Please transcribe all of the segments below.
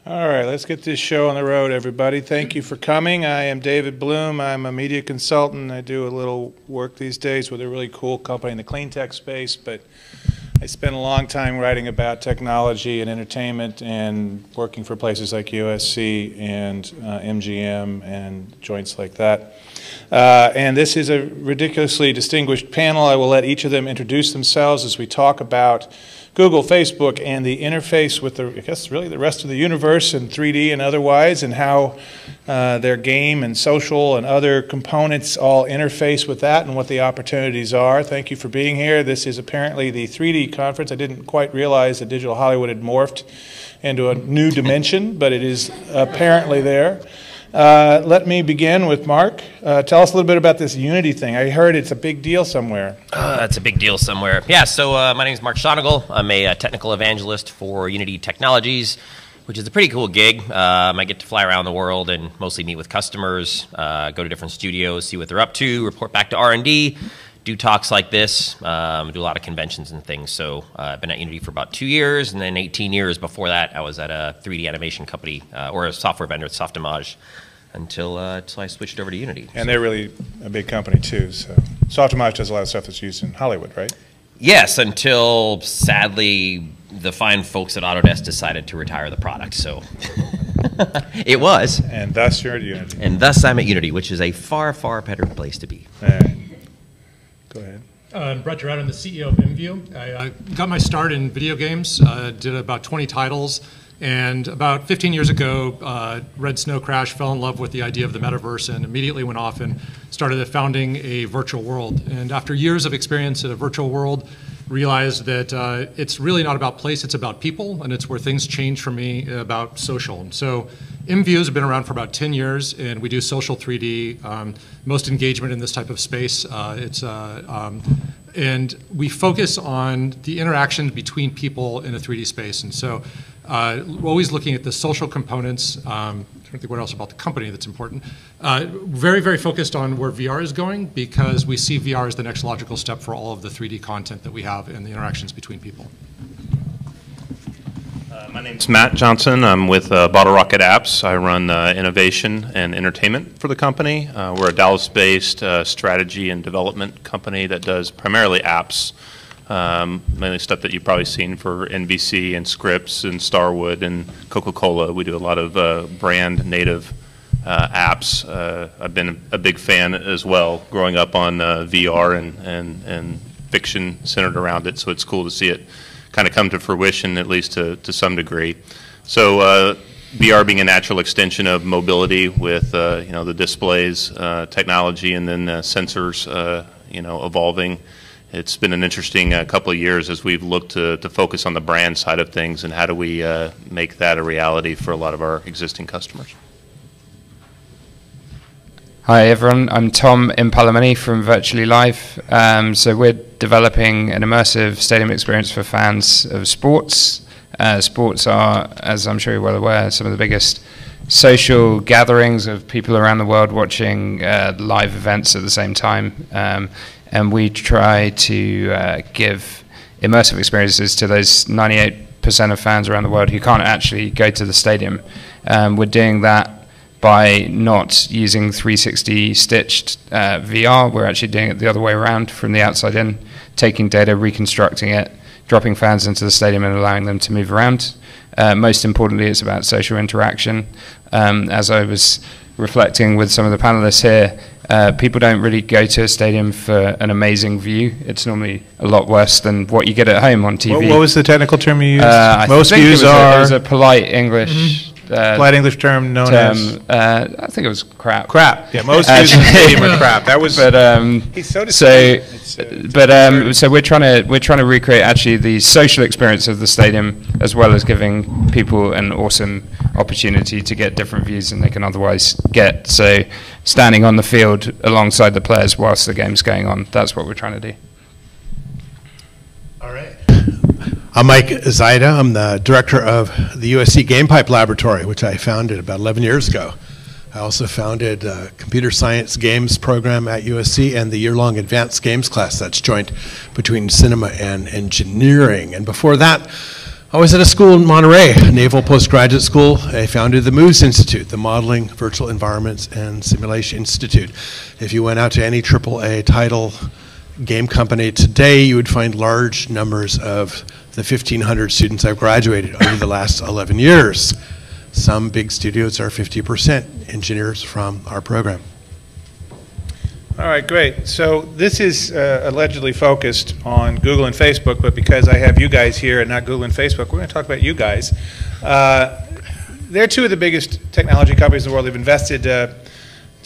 All right, let's get this show on the road, everybody. Thank you for coming. I am David Bloom. I'm a media consultant. I do a little work these days with a really cool company in the clean tech space, but I spent a long time writing about technology and entertainment and working for places like USC and MGM and joints like that. And this is a ridiculously distinguished panel. I will let each of them introduce themselves as we talk about Google, Facebook, and the interface with the, I guess, really the rest of the universe and 3D and otherwise, and how their game and social and other components all interface with that and what the opportunities are. Thank you for being here. This is apparently the 3D conference. I didn't quite realize that Digital Hollywood had morphed into a new dimension, but it is apparently there. Let me begin with Mark. Tell us a little bit about this Unity thing. I heard it's a big deal somewhere. It's a big deal somewhere. Yeah, so my name is Mark Schonagle. I'm a technical evangelist for Unity Technologies, which is a pretty cool gig. I get to fly around the world and mostly meet with customers, go to different studios, see what they're up to, report back to R&D, do talks like this, do a lot of conventions and things. So I've been at Unity for about 2 years, and then 18 years before that, I was at a 3D animation company, or a software vendor at Softimage, until I switched over to Unity. And they're really a big company too. So Softimage does a lot of stuff that's used in Hollywood, right? Yes, until sadly the fine folks at Autodesk decided to retire the product. So it was. And thus you're at Unity. And thus I'm at Unity, which is a far, far better place to be. All right. Go ahead. I'm Brett Gerard. I'm the CEO of InView. I got my start in video games, did about 20 titles. And about 15 years ago, read Snow Crash, fell in love with the idea of the metaverse, and immediately went off and started founding a virtual world. And after years of experience in a virtual world, realized that it's really not about place, it's about people, and it's where things change for me about social. And so InView has been around for about 10 years, and we do social 3D, most engagement in this type of space. And we focus on the interaction between people in a 3D space. And so we're always looking at the social components. I'm trying to think what else about the company that's important. Very, very focused on where VR is going, because we see VR as the next logical step for all of the 3D content that we have and the interactions between people. My name's Matt Johnson. I'm with Bottle Rocket Apps. I run innovation and entertainment for the company. We're a Dallas-based strategy and development company that does primarily apps, mainly stuff that you've probably seen for NBC and Scripps and Starwood and Coca-Cola. We do a lot of brand native apps. I've been a big fan as well, growing up on VR and fiction centered around it, so it's cool to see it kind of come to fruition, at least to some degree. So VR being a natural extension of mobility with the displays technology, and then sensors evolving. It's been an interesting couple of years as we've looked to focus on the brand side of things and how do we make that a reality for a lot of our existing customers. Hi everyone, I'm Tom Impalamani from Virtually Live. So we're developing an immersive stadium experience for fans of sports. Sports are, as I'm sure you're well aware, some of the biggest social gatherings of people around the world watching live events at the same time. And we try to give immersive experiences to those 98% of fans around the world who can't actually go to the stadium. We're doing that by not using 360 stitched VR. We're actually doing it the other way around, from the outside in, taking data, reconstructing it, dropping fans into the stadium and allowing them to move around. Most importantly, it's about social interaction. As I was reflecting with some of the panelists here, people don't really go to a stadium for an amazing view. It's normally a lot worse than what you get at home on TV. What was the technical term you used? Most views are... It was a polite English... polite English term known as? I think it was crap. Crap. Yeah, most views in the stadium are crap. That was. But he's so so we're trying to recreate actually the social experience of the stadium, as well as giving people an awesome opportunity to get different views than they can otherwise get. So standing on the field alongside the players whilst the game's going on, that's what we're trying to do. All right. I'm Mike Zaida. I'm the director of the USC GamePipe Laboratory, which I founded about 11 years ago. I also founded a computer science games program at USC and the year-long advanced games class that's joint between cinema and engineering. And before that, I was at a school in Monterey, Naval Postgraduate School. I founded the MOVES Institute, the Modeling Virtual Environments and Simulation Institute. If you went out to any AAA title game company today, you would find large numbers of the 1,500 students I've graduated over the last 11 years. Some big studios are 50% engineers from our program. All right, great. So this is allegedly focused on Google and Facebook, but because I have you guys here and not Google and Facebook, we're going to talk about you guys. They're two of the biggest technology companies in the world. They've invested,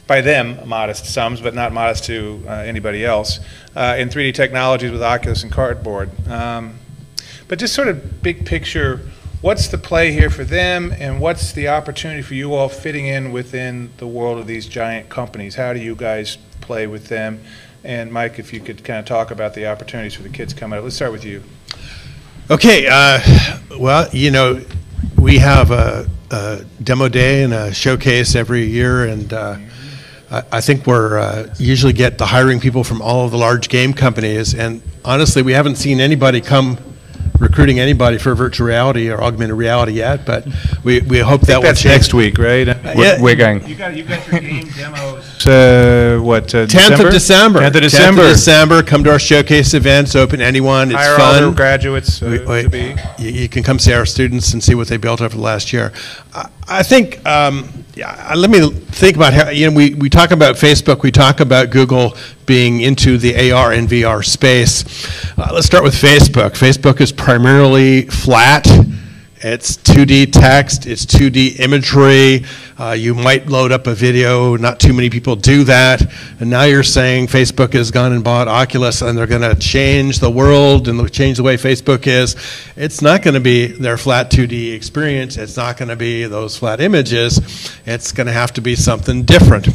by them, modest sums, but not modest to anybody else, in 3D technologies with Oculus and Cardboard. But just sort of big picture, what's the play here for them, and what's the opportunity for you all fitting in within the world of these giant companies? How do you guys play with them? And Mike, if you could kind of talk about the opportunities for the kids coming up. Let's start with you. Okay, well, you know, we have a demo day and a showcase every year, and I think we're usually get the hiring people from all of the large game companies, and honestly, we haven't seen anybody come recruiting anybody for virtual reality or augmented reality yet, but we hope that will That's change. next week, right? We're going. You got your game demos. 10th of December. 10th of December. 10th of December. Come to our showcase events. Open to anyone. It's Hire fun. all the graduates to be. You can come see our students and see what they built over the last year. I think. Let me think about how. You know, we talk about Facebook. We talk about Google being into the AR and VR space. Let's start with Facebook. Facebook is primarily flat. It's 2D text, it's 2D imagery. You might load up a video, not too many people do that. And now you're saying Facebook has gone and bought Oculus and they're going to change the world and change the way Facebook is. It's not going to be their flat 2D experience. It's not going to be those flat images. It's going to have to be something different.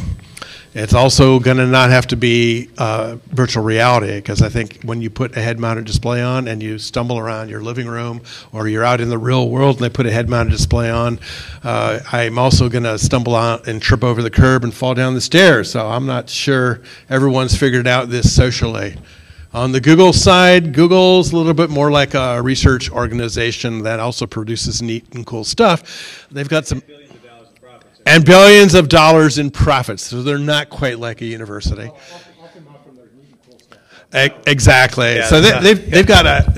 It's also going to not have to be virtual reality, because I think when you put a head-mounted display on and you stumble around your living room or you're out in the real world and they put a head-mounted display on, I'm also going to stumble out and trip over the curb and fall down the stairs. So I'm not sure everyone's figured out this socially. On the Google side, Google's a little bit more like a research organization that also produces neat and cool stuff. They've got some... And billions of dollars in profits, so they're not quite like a university. Exactly. Yeah, so they've got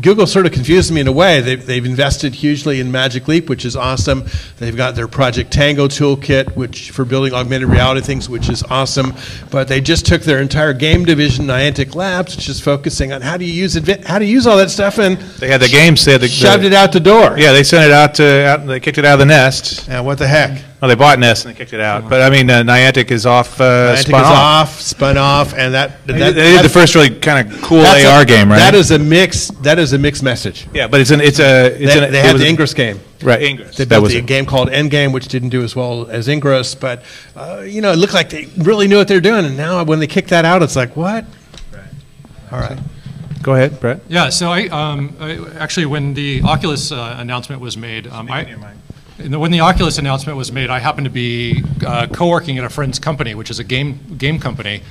Google sort of confuses me in a way. They've invested hugely in Magic Leap, which is awesome. They've got their Project Tango toolkit, which for building augmented reality things, which is awesome. But they just took their entire game division, Niantic Labs, which is focusing on how do you use all that stuff, and They had the games. They had shoved it out the door. Yeah, they sent it out. They kicked it out of the nest. Yeah, what the heck? Well, they bought Nest and they kicked it out. But I mean, Niantic is off. Niantic is spun off, and they did the first really kind of cool AR game, right? That is a mixed message. Yeah, but they had the Ingress game. Right, Ingress. They built a game called Endgame, which didn't do as well as Ingress, but you know, it looked like they really knew what they're doing. And now, when they kick that out, it's like, what? Right. All right. Go ahead, Brett. Yeah, so I actually, when the Oculus announcement was made, when the Oculus announcement was made, I happened to be co-working at a friend's company, which is a game company.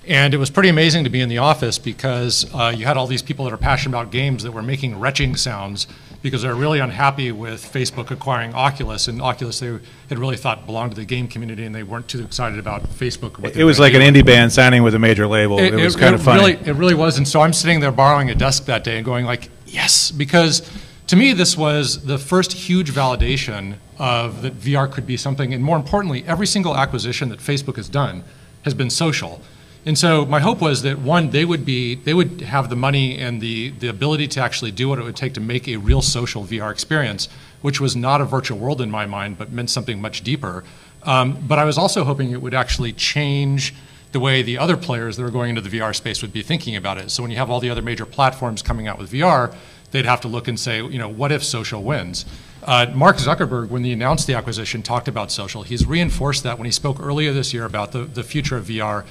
And it was pretty amazing to be in the office because you had all these people that are passionate about games that were making retching sounds because they're really unhappy with Facebook acquiring Oculus. And Oculus, they had really thought belonged to the game community, and they weren't too excited about Facebook. It was like an indie band signing with a major label. It was kind of funny. It really was. And so I'm sitting there borrowing a desk that day and going like, yes, because to me, this was the first huge validation of that VR could be something. And more importantly, every single acquisition that Facebook has done has been social. And so my hope was that, one, they would have the money and the ability to actually do what it would take to make a real social VR experience, which was not a virtual world in my mind, but meant something much deeper. But I was also hoping it would actually change the way the other players that are going into the VR space would be thinking about it. So when you have all the other major platforms coming out with VR, they'd have to look and say, you know, what if social wins? Mark Zuckerberg, when he announced the acquisition, talked about social. He's reinforced that when he spoke earlier this year about the future of VR.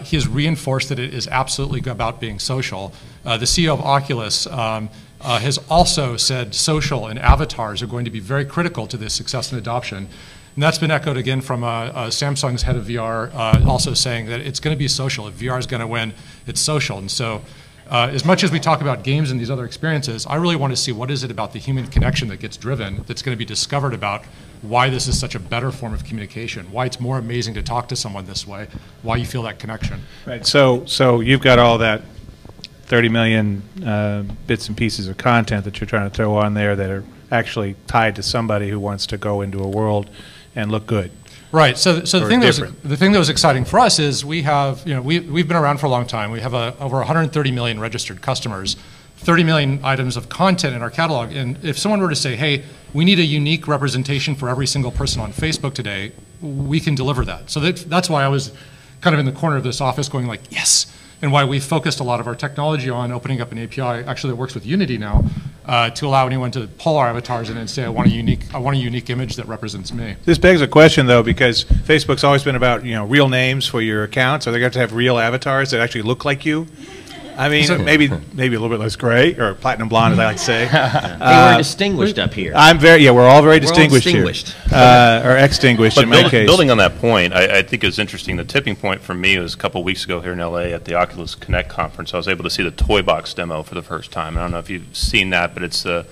He has reinforced that it is absolutely about being social. The CEO of Oculus has also said social and avatars are going to be very critical to this success and adoption. And that's been echoed again from Samsung's head of VR, also saying that it's going to be social. If VR is going to win, it's social. And so As much as we talk about games and these other experiences, I really want to see what is it about the human connection that gets driven, that's going to be discovered about why this is such a better form of communication, why it's more amazing to talk to someone this way, why you feel that connection. Right. So you've got all that 30 million bits and pieces of content that you're trying to throw on there that are actually tied to somebody who wants to go into a world and look good. Right. So the different. thing that was exciting for us is we have, we've been around for a long time. We have over 130 million registered customers, 30 million items of content in our catalog. And if someone were to say, hey, we need a unique representation for every single person on Facebook today, we can deliver that. So that's why I was kind of in the corner of this office going like, yes, and why we focused a lot of our technology on opening up an API, actually that works with Unity now, to allow anyone to pull our avatars in and say, I want a unique image that represents me. This begs a question, though, because Facebook's always been about real names for your accounts. Are they going to have real avatars that actually look like you? I mean, maybe a little bit less gray, or platinum blonde, as I like to say. They were distinguished up here. We're all very We're all distinguished here. Or extinguished But in my case. building on that point, I think it was interesting. The tipping point for me was a couple weeks ago here in LA at the Oculus Connect conference. I was able to see the Toy Box demo for the first time. I don't know if you've seen that, but it's kind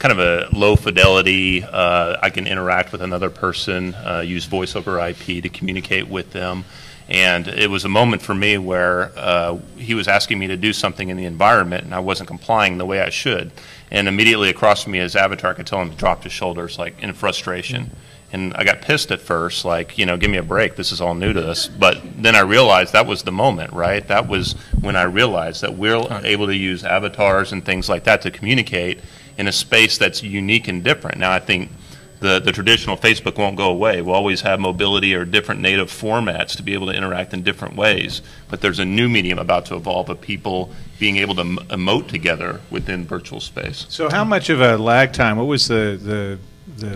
of a low fidelity. I can interact with another person, use voice over IP to communicate with them. And it was a moment for me where he was asking me to do something in the environment, and I wasn't complying the way I should. And immediately across from me, his avatar, I could tell him he dropped his shoulders, like in frustration. And I got pissed at first, like, give me a break. This is all new to us. But then I realized that was the moment, right? That was when I realized that we're able to use avatars and things like that to communicate in a space that's unique and different. Now, I think the traditional Facebook won't go away. We'll always have mobility or different native formats to be able to interact in different ways. But there's a new medium about to evolve of people being able to emote together within virtual space. So how much of a lag time, what was the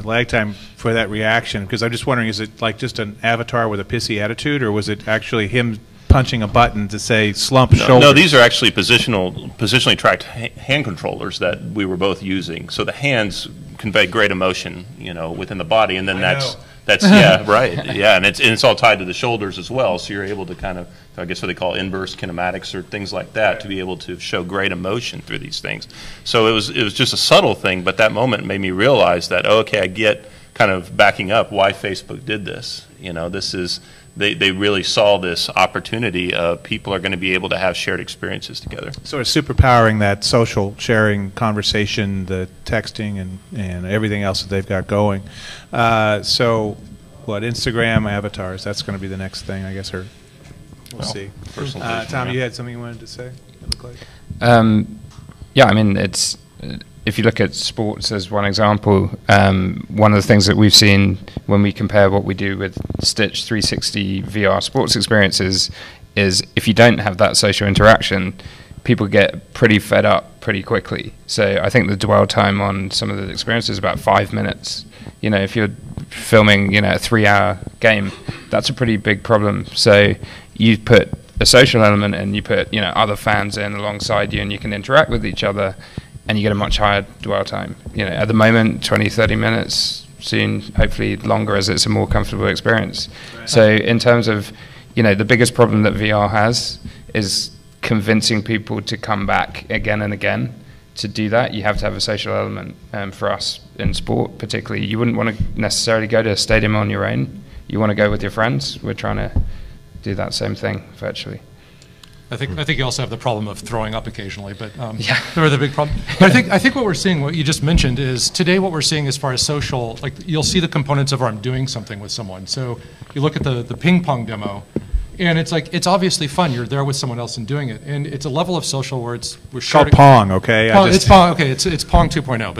lag time for that reaction? Because I'm just wondering, is it like just an avatar with a pissy attitude, or was it actually him punching a button to say slump shoulder? No, these are actually positionally tracked hand controllers that we were both using. So the hands convey great emotion, within the body, and then that's yeah, right, yeah, and it's all tied to the shoulders as well. So you're able to kind of, I guess what they call inverse kinematics or things like that, to be able to show great emotion through these things. So it was just a subtle thing, but that moment made me realize that, okay, I get kind of backing up why Facebook did this. This is. They really saw this opportunity of people are going to be able to have shared experiences together. So it's superpowering that social sharing conversation, the texting, and everything else that they've got going. So what, Instagram avatars, that's going to be the next thing, I guess, or we'll see. Tom, you had something you wanted to say? It looked like. Yeah, I mean, if you look at sports as one example, one of the things that we've seen when we compare what we do with Stitch 360 VR sports experiences is if you don't have that social interaction, people get pretty fed up pretty quickly. So I think the dwell time on some of the experiences is about 5 minutes. If you're filming, a 3-hour game, that's a pretty big problem. So you put a social element and you put, other fans in alongside you, and you can interact with each other, and you get a much higher dwell time. At the moment, 20, 30 minutes, soon, hopefully longer as it's a more comfortable experience. Right. So in terms of, the biggest problem that VR has is convincing people to come back again and again. To do that, you have to have a social element. For us in sport particularly, you wouldn't want to necessarily go to a stadium on your own. You want to go with your friends. We're trying to do that same thing virtually. I think you also have the problem of throwing up occasionally, but they're the big problem. But I think what we're seeing, what you just mentioned, is today what we're seeing as far as social, like you'll see the components of I'm doing something with someone. So you look at the ping pong demo, and it's like, it's obviously fun. You're there with someone else and doing it, and it's a level of social where we're called Pong, okay? It's Pong, okay. It's Pong 2.0,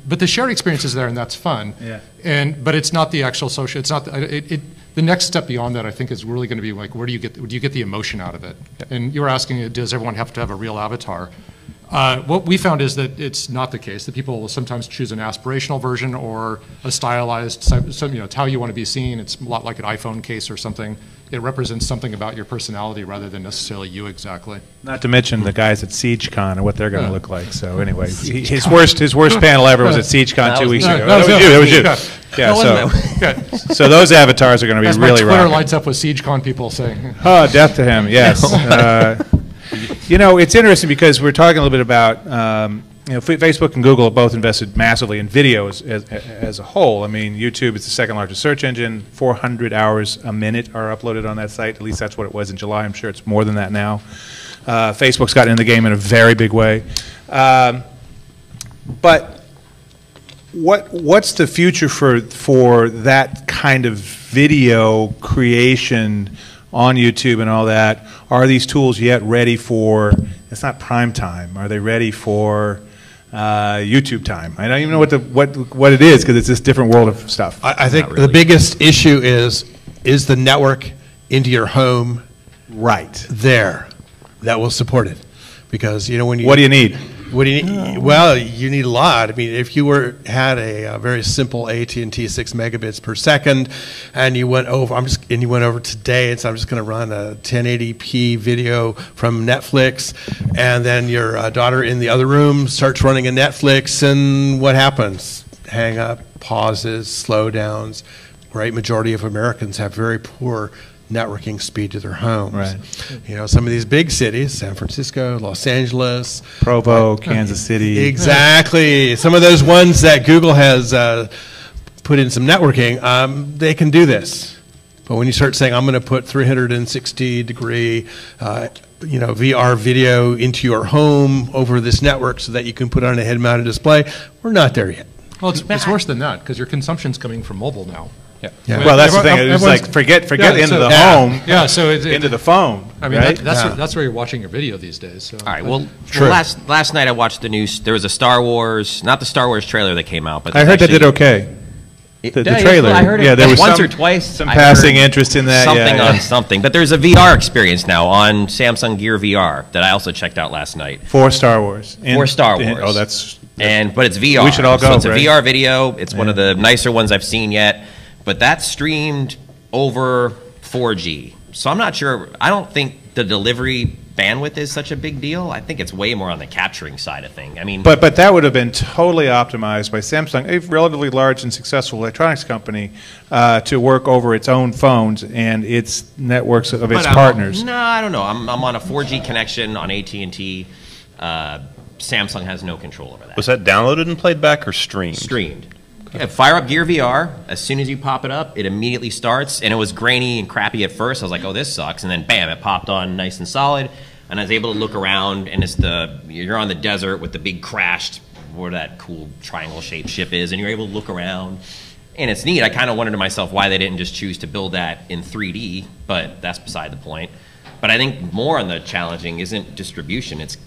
but the shared experience is there, and that's fun. Yeah. But it's not the actual social. It's not the next step beyond that, I think, is really going to be like, do you get the emotion out of it? And you were asking, does everyone have to have a real avatar? What we found is that it's not the case, that people will sometimes choose an aspirational version or a stylized, it's how you want to be seen. It's a lot like an iPhone case or something. It represents something about your personality rather than necessarily you exactly. Not to mention the guys at SiegeCon and what they're going to look like. So anyway, his worst panel ever was at SiegeCon 2 weeks ago. That was you. Yeah, so those avatars are going to be really Twitter lights up with SiegeCon people saying, "Oh, death to him!" Yes. You know, it's interesting because we're talking a little bit about, Facebook and Google have both invested massively in video as a whole. I mean, YouTube is the second largest search engine. 400 hours a minute are uploaded on that site. At least that's what it was in July. I'm sure it's more than that now. Facebook's gotten in the game in a very big way. But what's the future for that kind of video creation on YouTube and all that? Are these tools yet ready for, it's not prime time, are they ready for YouTube time? I don't even know what it is because it's this different world of stuff. I think the biggest issue is the network into your home right there that will support it? Because, when you... What do you need? What do you need? Well, you need a lot. I mean, if you had a very simple AT&T 6 megabits per second, and you went over, today, and so I'm just going to run a 1080p video from Netflix, and then your daughter in the other room starts running a Netflix, and what happens? Hang up, pauses, slowdowns. Great majority of Americans have very poor networking speed to their homes. Right. Some of these big cities, San Francisco, Los Angeles, Provo, Kansas City. Exactly. Some of those ones that Google has put in some networking, they can do this. But when you start saying, I'm going to put 360-degree VR video into your home over this network so that you can put on a head-mounted display, we're not there yet. Well, it's worse than that because your consumption's coming from mobile now. Yeah. Well, that's the thing. It's like forget into the home. Yeah, so into the phone. I mean, right? that's where you're watching your video these days. So. All right. Well, last night I watched the news. There was a Star Wars, not the Star Wars trailer that came out, but I heard that did okay. The trailer. I heard it there was once or twice. Some passing interest in that. Something on something. But there's a VR experience now on Samsung Gear VR that I also checked out last night. For Star Wars. For Star Wars. Oh, but it's VR. We should all go. So it's a right? VR video. It's one of the nicer ones I've seen yet. But that's streamed over 4G. So I'm not sure. I don't think the delivery bandwidth is such a big deal. I think it's way more on the capturing side of thing. I mean, but that would have been totally optimized by Samsung, a relatively large and successful electronics company, to work over its own phones and its networks of its partners. No, I don't know. I'm on a 4G connection on AT&T. Samsung has no control over that. Was that downloaded and played back or streamed? Streamed. Yeah, fire up Gear VR. As soon as you pop it up, it immediately starts. And it was grainy and crappy at first. I was like, oh, this sucks. And then, bam, it popped on nice and solid. And I was able to look around, and you're on the desert with the big crashed, where that cool triangle-shaped ship is, and you're able to look around. And it's neat. I kind of wondered to myself why they didn't just choose to build that in 3D, but that's beside the point. But I think more on the challenging isn't distribution. It's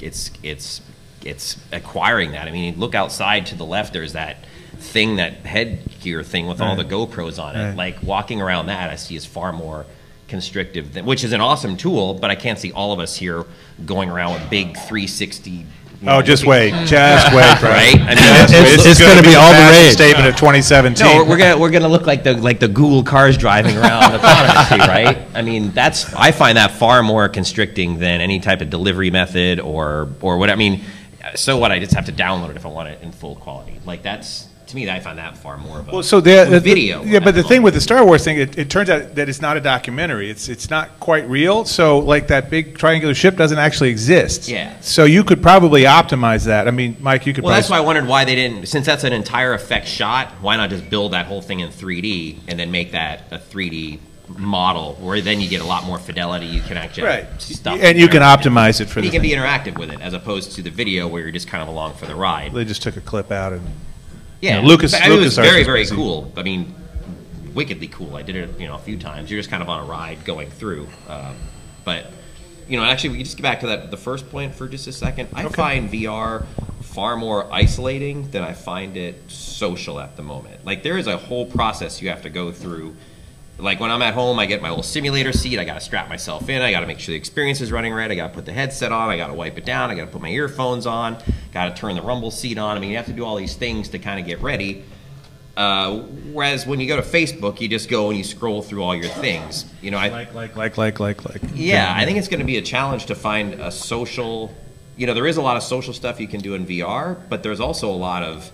acquiring that. I mean, look outside to the left. There's that headgear thing with all the GoPros on it. Like walking around that, I see is far more constrictive, which is an awesome tool, but I can't see all of us here going around with big 360. Just wait, right? I mean, it's going to be all the rage. Statement of 2017. No, we're gonna look like the Google cars driving around autonomously, right? I mean, I find that far more constricting than any type of delivery method or what. I mean, so what? I just have to download it if I want it in full quality. Like that's. To me, I find that far more of a video. Yeah, but the thing with the Star Wars thing, it turns out that it's not a documentary. It's not quite real. So, like that big triangular ship doesn't actually exist. Yeah. So you could probably optimize that. I mean, Mike, you could. Well, that's why I wondered why they didn't. Since that's an entire effect shot, why not just build that whole thing in 3D and then make that a 3D model, where then you get a lot more fidelity. You can actually stuff, and you can optimize it for. You can be interactive with it as opposed to the video where you're just kind of along for the ride. They just took a clip out and. Yeah, Lucas. It was very, very cool. I mean, wickedly cool. I did it, a few times. You're just kind of on a ride going through. But, actually, we can just get back to the first point for just a second. I find VR far more isolating than I find it social at the moment. Like, there is a whole process you have to go through. Like, when I'm at home, I get my little simulator seat. I got to strap myself in. I got to make sure the experience is running right. I got to put the headset on. I got to wipe it down. I got to put my earphones on. Got to turn the rumble seat on. I mean, you have to do all these things to kind of get ready. Whereas when you go to Facebook, you just go and you scroll through all your things. Like. Yeah, I think it's going to be a challenge to find a social. There is a lot of social stuff you can do in VR, but there's also a lot of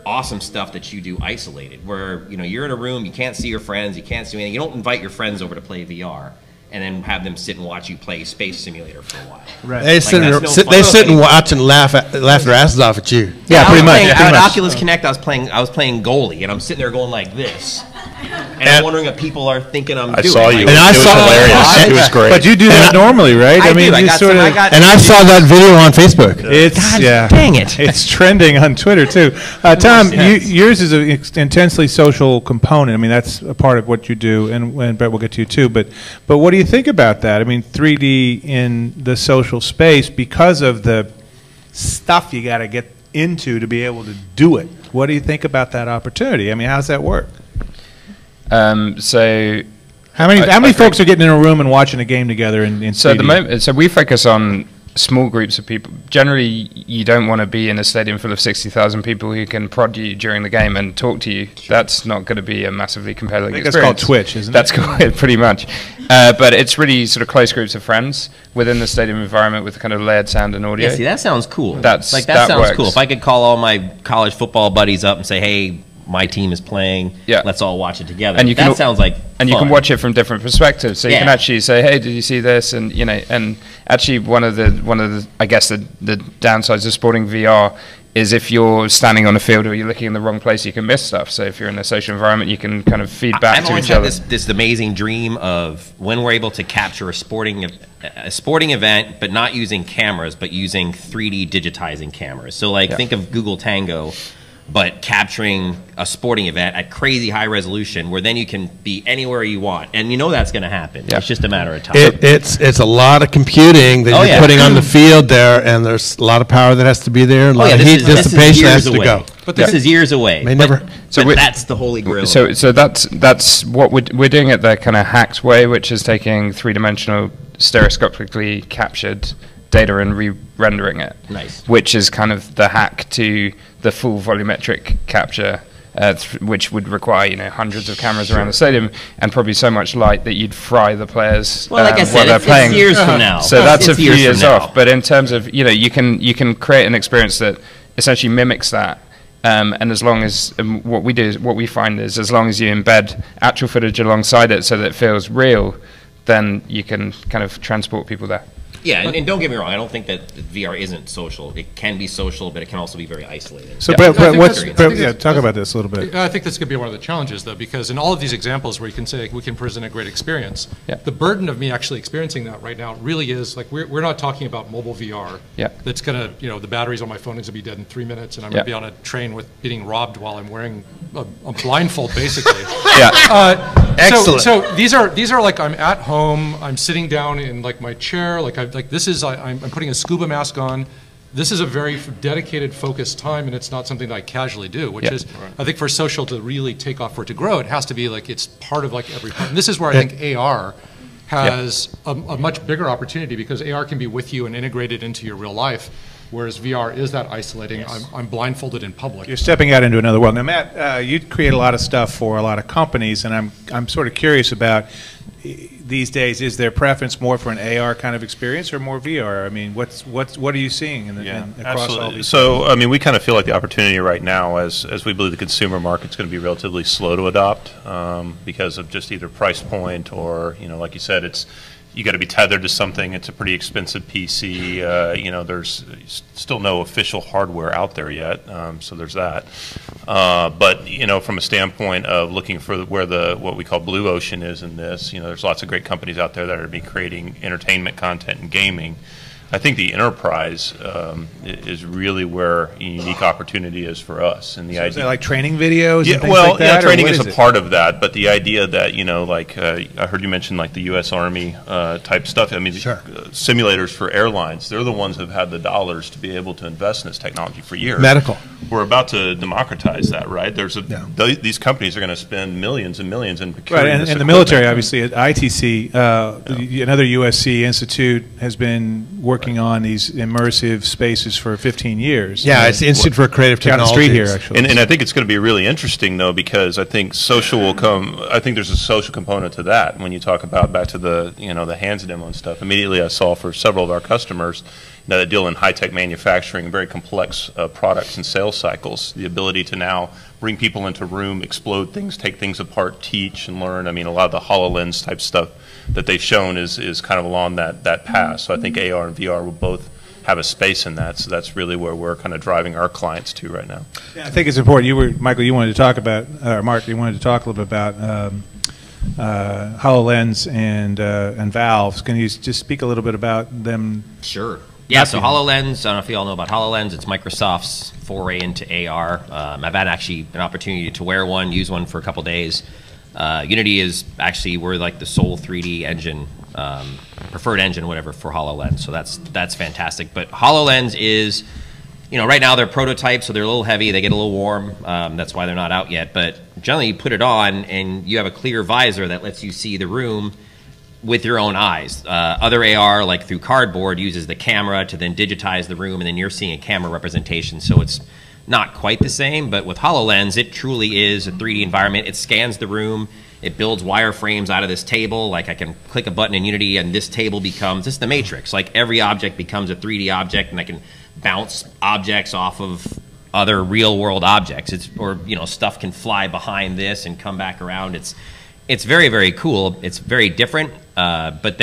awesome stuff that you do isolated, where you're in a room, you can't see your friends, you can't see anything. You don't invite your friends over to play VR. and then have them sit and watch you play Space Simulator for a while. Right. They sit, that's and, no sit, fun. they sit and watch and laugh their asses off at you. Yeah, pretty much. At Oculus Connect, I was playing goalie, and I'm sitting there going like this, and I'm wondering what people are thinking I'm doing. I saw you. Like, And I it was saw- hilarious. It was great. But you do that normally, right? I do. you I got sort some. of. I got. And I saw that video on Facebook. It's dang it. It's trending on Twitter too. Tom, sense. yours is an intensely social component. I mean, that's a part of what you do, and Brett will get to you too. But what do you think about that? I mean, 3D in the social space because of the stuff you got to get into to be able to do it. What do you think about that opportunity? I mean, how does that work? So How many I folks think- are getting in a room and watching a game together in 3D? So at the moment, so we focus on small groups of people. Generally, you don't want to be in a stadium full of 60,000 people who can prod you during the game and talk to you. That's not going to be a massively compelling I think experience. that's called Twitch, isn't it? That's called it, pretty much. But it's really sort of close groups of friends within the stadium environment with kind of layered sound and audio. Yeah, see, that sounds cool. That sounds works. cool. If I could call all my college football buddies up and say, "Hey, my team is playing. Yeah. Let's all watch it together." And you can that al- sounds like And you can fun. watch it from different perspectives, so you can Yeah. actually say, "Hey, did you see this?" And and actually one of the I guess the downsides of sporting VR is if you're standing on a field or you're looking in the wrong place, you can miss stuff. So if you're in a social environment, you can kind of feed back I've to always each had other. this amazing dream of when we're able to capture a sporting event, but not using cameras, but using 3D digitizing cameras. So like think of Google Tango, but capturing a sporting event at crazy high resolution, where then you can be anywhere you want, and you know that's going to happen. Yeah. It's just a matter of time. It's a lot of computing that Oh, you're yeah. putting on the field there, and there's a lot of power that has to be there, and a lot of heat this is dissipation years has to away. go. But this is years away. May But- never- So but we- that's the holy grail. So that's what we're doing it the kind of hacked way, which is taking three-dimensional stereoscopically captured data and re-rendering it. Nice. Which is kind of the hack to the full volumetric capture, which would require hundreds of cameras around the stadium and probably so much light that you'd fry the players Well, like I while said, they're it's playing. years from now. So that's It's a few from years now. off. But in terms of you can create an experience that essentially mimics that. And as long as what we find is as long as you embed actual footage alongside it so that it feels real, then you can kind of transport people there. Yeah, and don't get me wrong. I don't think that VR isn't social. It can be social, but it can also be very isolating. So, Yeah. Brett, I think what's that's- I Brett, think yeah? that's- Talk about this a little bit. I think that's going to be one of the challenges, though, because in all of these examples where you can say we can present a great experience, Yeah. the burden of me actually experiencing that right now really is like we're not talking about mobile VR. Yeah. That's going to the batteries on my phone is going to be dead in 3 minutes, and I'm Yeah. going to be on a train with getting robbed while I'm wearing a blindfold, basically. Yeah. Excellent. So these are like I'm at home. I'm sitting down in like my chair. Like I'm putting a scuba mask on. This is a very dedicated, focused time, and it's not something that I casually do. Which Yeah. is, I think, for social to really take off, for it to grow, it has to be like it's part of like every. And this is where I think AR has a much bigger opportunity because AR can be with you and integrated into your real life. Whereas VR is that isolating. I'm blindfolded in public. You're stepping out into another world. Now, Matt, you create a lot of stuff for a lot of companies, and I'm sort of curious about these days. Is there preference more for an AR kind of experience or more VR? I mean, what are you seeing across all these? So, I mean, we kind of feel like the opportunity right now, as we believe the consumer market's going to be relatively slow to adopt because of just either price point or, like you said, you got to be tethered to something. It's a pretty expensive PC. There's still no official hardware out there yet, so there's that. But from a standpoint of looking for what we call blue ocean is in this, there's lots of great companies out there that are be creating entertainment content and gaming. I think the enterprise is really where a unique opportunity is for us, and the Is idea it like training videos? yeah, and things well, like that, or training what is a it? part of that, but the idea that I heard you mention like the U.S. Army type stuff. I mean, Sure. Simulators for airlines, they're the ones who've had the dollars to be able to invest in this technology for years. Medical. We're about to democratize that, right? Yeah. These companies are going to spend millions and millions in Right, procuring and, this and the equipment. military, obviously, at ITC, another USC institute has been working on these immersive spaces for 15 years. Yeah, it's the Institute for Creative down the Technology. street here, actually. And I think it's going to be really interesting, though, because I think social will come. I think there's a social component to that. When you talk about back to the the hands demo and stuff, immediately I saw for several of our customers, that deal in high-tech manufacturing, very complex products and sales cycles. The ability to now bring people into a room, explode things, take things apart, teach and learn. I mean, a lot of the HoloLens type stuff that they've shown is kind of along that path. So I think AR and VR will both have a space in that. So that's really where we're kind of driving our clients to right now. Yeah, I think it's important. Michael, you wanted to talk about, or Mark, you wanted to talk a little bit about HoloLens and Valve. Can you just speak a little bit about them? Sure. Yeah, so HoloLens, I don't know if you all know about HoloLens. It's Microsoft's foray into AR. I've had actually an opportunity to wear one, use one for a couple days. Unity is actually, we're like the sole 3D engine, preferred engine, whatever, for HoloLens. So that's fantastic. But HoloLens is, right now they're prototypes, so they're a little heavy. They get a little warm. That's why they're not out yet. But generally, you put it on, and you have a clear visor that lets you see the room with your own eyes. Other AR, like through cardboard, uses the camera to then digitize the room, and then you're seeing a camera representation. So it's not quite the same, but with HoloLens, it truly is a 3D environment. It scans the room. It builds wireframes out of this table. Like I can click a button in Unity, and this table becomes, it's the Matrix. Like every object becomes a 3D object, and I can bounce objects off of other real-world objects. Or stuff can fly behind this and come back around. It's very, very cool. It's very different, but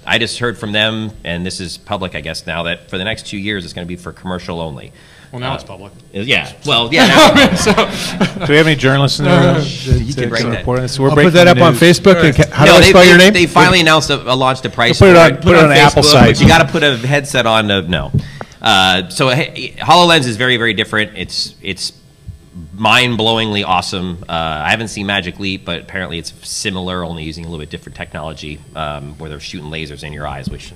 I just heard from them, and this is public, I guess, now, that for the next 2 years, it's going to be for commercial only. Well, now it's public. Yeah. Well, yeah. Now it's public. Do we have any journalists in the room? You can write that. Report on this? We're I'll breaking put that the up on news. Facebook. And how do I spell your name? They finally announced launched a price. Put it for on- put it on Facebook, Apple site. but you got to put a headset on. No. So HoloLens is very, very different. It's mind-blowingly awesome. I haven't seen Magic Leap, but apparently it's similar, only using a little bit different technology, where they're shooting lasers in your eyes, which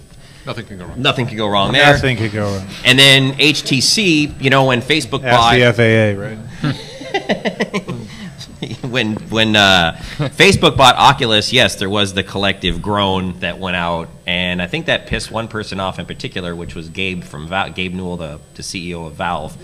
Nothing can go wrong. nothing could go wrong there. Nothing could go wrong. And then HTC, when Facebook Ask bought the FAA, right? when Facebook bought Oculus, yes, there was the collective groan that went out, and I think that pissed one person off in particular, which was Gabe Gabe Newell, the CEO of Valve,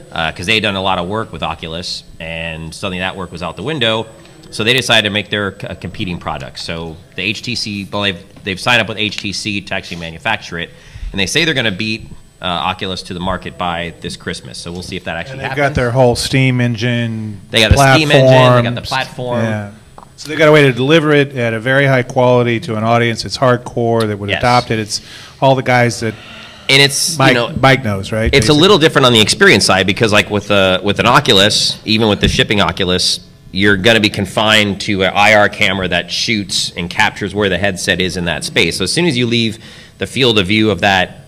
because they had done a lot of work with Oculus, and suddenly that work was out the window. So they decided to make their competing products. So the HTC, well, they've signed up with HTC to actually manufacture it, and they say they're going to beat Oculus to the market by this Christmas. So we'll see if that actually And they've happens. got their whole Steam engine. They got the Steam engine, they got the platform. Yeah. So they got a way to deliver it at a very high quality to an audience. It's hardcore that would Yes. adopt it. It's all the guys that And it's Mike knows, right? It's a Basically. little different on the experience side, because like with an Oculus, even with the shipping Oculus, you're going to be confined to an IR camera that shoots and captures where the headset is in that space. So as soon as you leave the field of view of that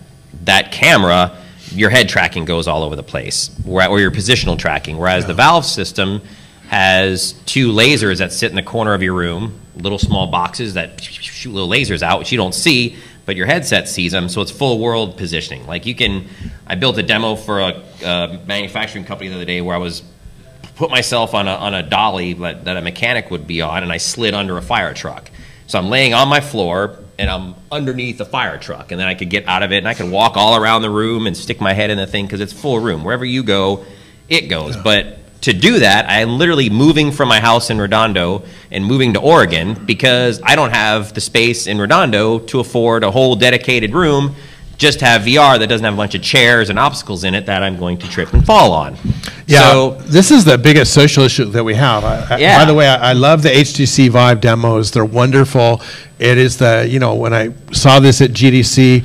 camera, your head tracking goes all over the place, or your positional tracking. Whereas the Valve system has two lasers that sit in the corner of your room, little small boxes that shoot little lasers out, which you don't see, but your headset sees them, so it's full world positioning. Like I built a demo for a manufacturing company the other day where I put myself on a dolly that a mechanic would be on, and I slid under a fire truck. So I'm laying on my floor, and I'm underneath the fire truck, and then I could get out of it, and I could walk all around the room and stick my head in the thing, because it's full room. Wherever you go, it goes. But to do that, I'm literally moving from my house in Redondo and moving to Oregon, because I don't have the space in Redondo to afford a whole dedicated room, just have VR that doesn't have a bunch of chairs and obstacles in it that I'm going to trip and fall on. Yeah, So, this is the biggest social issue that we have. Yeah. By the way, I love the HTC Vive demos. They're wonderful. It is when I saw this at GDC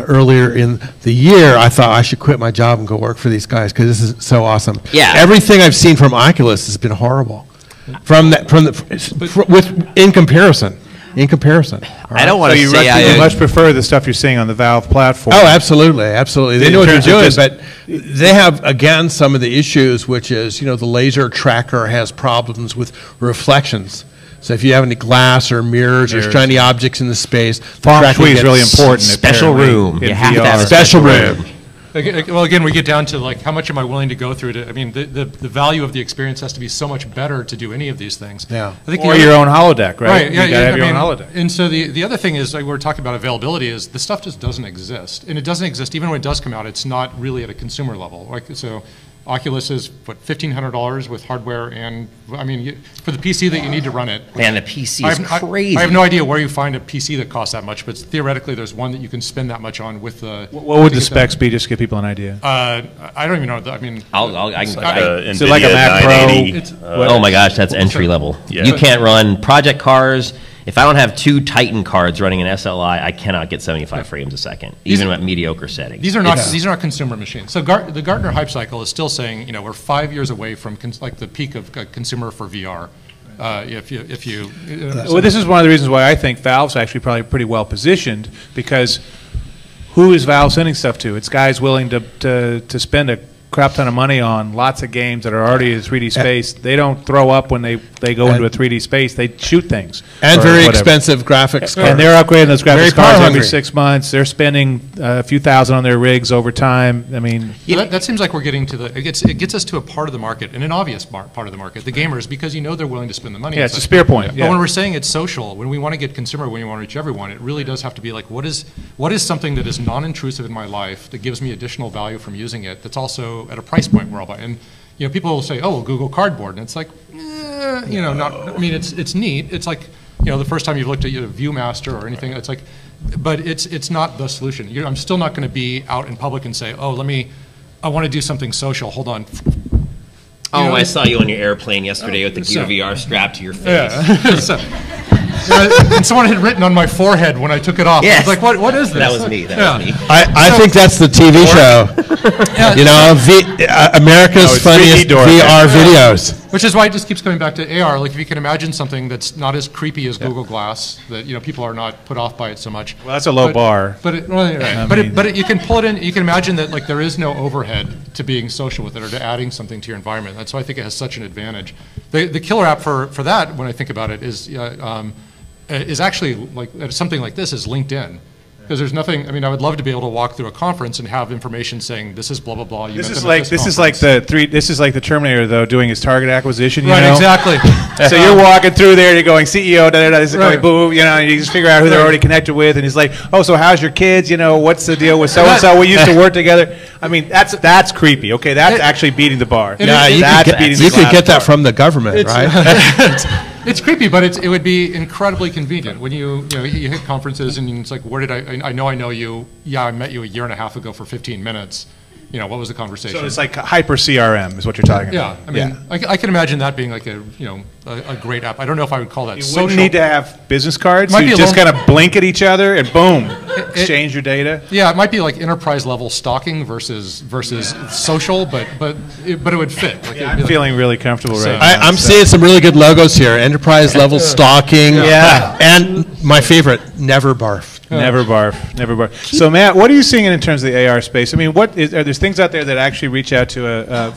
earlier in the year, I thought I should quit my job and go work for these guys, because this is so awesome. Yeah. Everything I've seen from Oculus has been horrible. In comparison. I don't want So to you say much prefer the stuff you're seeing on the Valve platform. Oh, absolutely, absolutely. They In know what they're terms of doing, but they have, again, some of the issues, which is, the laser tracker has problems with reflections. So if you have any glass or mirrors or shiny objects in the space, the Feng tracking Shui is gets really important. special apparently, room. in You have to VR. have a Special room. Well, again, we get down to like, how much am I willing to go through to? I mean, the value of the experience has to be so much better to do any of these things. Yeah. I think Or your own holodeck, right? Right. Yeah. You gotta have your I own mean, holodeck. And so the other thing is, like we're talking about availability, is the stuff just doesn't exist, and it doesn't exist even when it does come out. It's not really at a consumer level. Like so, Oculus is, what, $1,500 with hardware and, I mean, for the PC that you need to run it. Man, the PC is crazy. I have no idea where you find a PC that costs that much, but theoretically there's one that you can spend that much on with the. What would the specs be, just to give people an idea? I don't even know. I mean, I can. Is it like a Mac Pro? 980. Oh my gosh, that's entry level. Yeah. You can't run project cars. If I don't have 2 Titan cards running an SLI, I cannot get 75 frames a second, even at mediocre settings. these are not consumer machines. So the Gartner hype cycle is still saying, you know, we're 5 years away from like the peak of consumer for VR. If you Well, this is one of the reasons why I think Valve's actually probably pretty well positioned, because who is Valve sending stuff to? It's guys willing to spend a crap ton of money on lots of games that are already in 3D space. They don't throw up when they go into a 3D space. They shoot things. And or very whatever. expensive graphics cards. And they're upgrading those Very graphics cards every power-hungry. 6 months. They're spending a few thousand on their rigs over time. I mean, that seems like we're getting to it gets us to a part of the market, and an obvious part of the market, the gamers, because you know they're willing to spend the money. yeah, on it's a such spear things. point. But Yeah. when we're saying it's social, when we want to get consumer, when you want to reach everyone, it really does have to be like, what is something that is non-intrusive in my life that gives me additional value from using it, that's also at a price point where I'll buy. And you know, people will say, oh, well, Google Cardboard, and it's like, you know, not. I mean, it's neat. It's like, you know, the first time you've looked at ViewMaster or anything, it's like, but it's not the solution. I'm still not going to be out in public and say, oh, I want to do something social. Hold on. Oh, You know, I saw you on your airplane yesterday with the Gear VR strapped to your face. Yeah. So, and someone had written on my forehead when I took it off. Yes. I was like, what is this? That was me. That was me. I think that's the TV show. You know, America's it's funniest 3D door. VR videos. Which is why it just keeps coming back to AR. Like, if you can imagine something that's not as creepy as Google Glass, that, you know, people are not put off by it so much. Well, that's a low bar. But you can pull it in. You can imagine that, like, there is no overhead to being social with it or to adding something to your environment. That's why I think it has such an advantage. The killer app for that, when I think about it, is actually like something like this is LinkedIn. Because there's nothing. I mean, I would love to be able to walk through a conference and have information saying this is blah blah blah. This is like the Terminator though doing his target acquisition. You right, know? exactly. So you're walking through there, you're going CEO, da da da. This is Right. going boom. You know, and you just figure out who they're already connected with, and he's like, oh, so how's your kids? You know, what's the deal with so and so? We used to work together. I mean, that's creepy. Okay, that's actually beating the bar. Yeah, you could get that from the government, right? It's creepy, but it would be incredibly convenient when you hit conferences and it's like, where did I know you? Yeah, I met you a year and a half ago for 15 minutes. You know, what was the conversation? So it's like hyper CRM is what you're talking yeah, about. I mean, I can imagine that being like a great app. I don't know if I would call that You social. wouldn't need to have business cards. Might You be a just little- kind of blink at each other and boom, exchange your data. Yeah, it might be like enterprise level stalking versus social, but it would fit. Like, I'm feeling really comfortable right now. I'm seeing some really good logos here. Enterprise level stalking. Yeah. And my favorite, never barf. Never barf, never barf. So Matt, what are you seeing in terms of the AR space? I mean, are there things out there that actually reach out to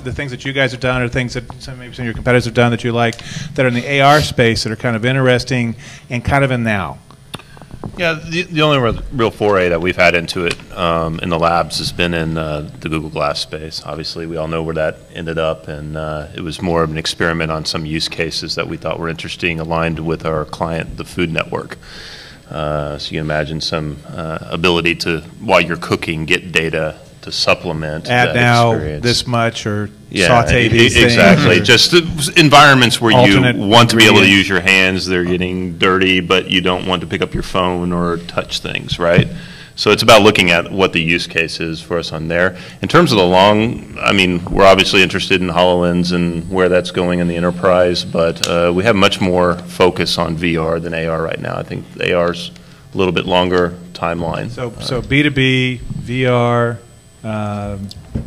the things that you guys have done, or things that maybe some of your competitors have done that you like, that are in the AR space that are kind of interesting and kind of in now? Yeah, the only real foray that we've had into it in the labs has been in the Google Glass space. Obviously, we all know where that ended up, and it was more of an experiment on some use cases that we thought were interesting, aligned with our client, the Food Network. So you can imagine some ability to, while you're cooking, get data to supplement Add that now experience. this much, or Yeah, saute these exactly. things. Just the environments where Alternate you want to be able to ingredients. use your hands, they're getting dirty, but you don't want to pick up your phone or touch things, right? So it's about looking at what the use case is for us on there. In terms of the long, I mean, we're obviously interested in HoloLens and where that's going in the enterprise, but we have much more focus on VR than AR right now. I think AR's a little bit longer timeline. So B2B, VR,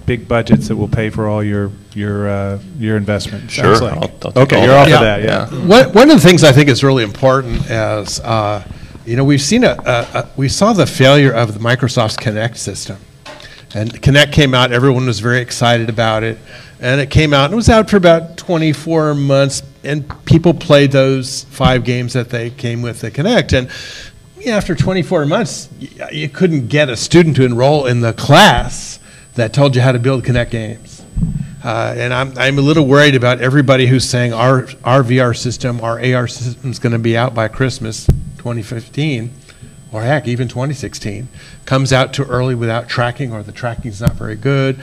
big budgets that will pay for all your investment. Sure, sounds like. I'll take Okay, all you're that. off Yeah. of that. Yeah. One of the things I think is really important is, we've seen we saw the failure of the Microsoft's Kinect system. And Kinect came out, everyone was very excited about it. And it came out, and it was out for about 24 months, and people played those 5 games that they came with the Kinect. And after 24 months, you couldn't get a student to enroll in the class that told you how to build Kinect games. And I'm a little worried about everybody who's saying our VR system, our AR system is going to be out by Christmas 2015, or heck, even 2016, comes out too early without tracking, or the tracking's not very good.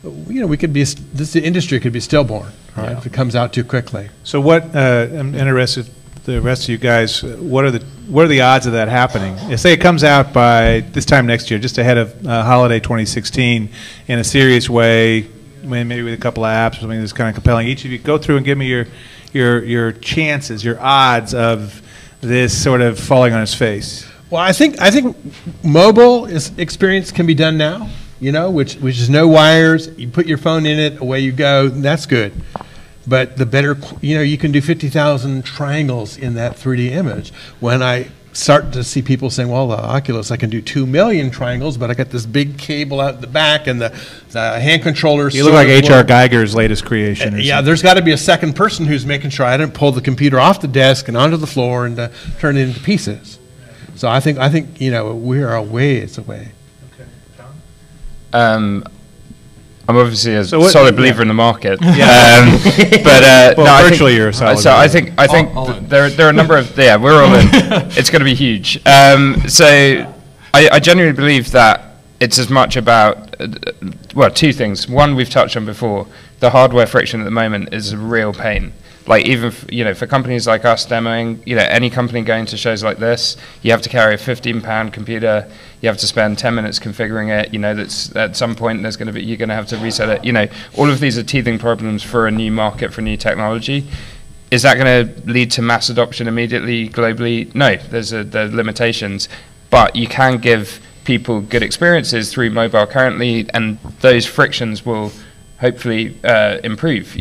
we could be, this industry could be stillborn, right, if it comes out too quickly. So what, I'm interested, the rest of you guys, what are the odds of that happening? Say it comes out by this time next year, just ahead of holiday 2016, in a serious way, maybe with a couple of apps or something that's kind of compelling. Each of you go through and give me your chances, your odds of this sort of falling on its face. Well, I think mobile experience can be done now, which is no wires. You put your phone in it, away you go. That's good. But the better, you can do 50,000 triangles in that 3D image. When I start to see people saying, well, the Oculus, I can do 2 million triangles, but I got this big cable out the back and the hand controller. You look like H.R. Geiger's latest creation. Yeah, there's got to be a second person who's making sure I didn't pull the computer off the desk and onto the floor and turn it into pieces. So I think we are a ways away. I'm obviously a solid believer in the market, but well, virtually you're a solid. So I think there are a number of we're all in. It's going to be huge. So I genuinely believe that it's as much about two things. One, we've touched on before. The hardware friction at the moment is a real pain. Like even for companies like us demoing, any company going to shows like this, you have to carry a 15-pound computer. You have to spend 10 minutes configuring it. That's at some point you're going to have to reset it. All of these are teething problems for a new market, for new technology. Is that going to lead to mass adoption immediately globally? No, there's limitations, but you can give people good experiences through mobile currently, and those frictions will hopefully improve.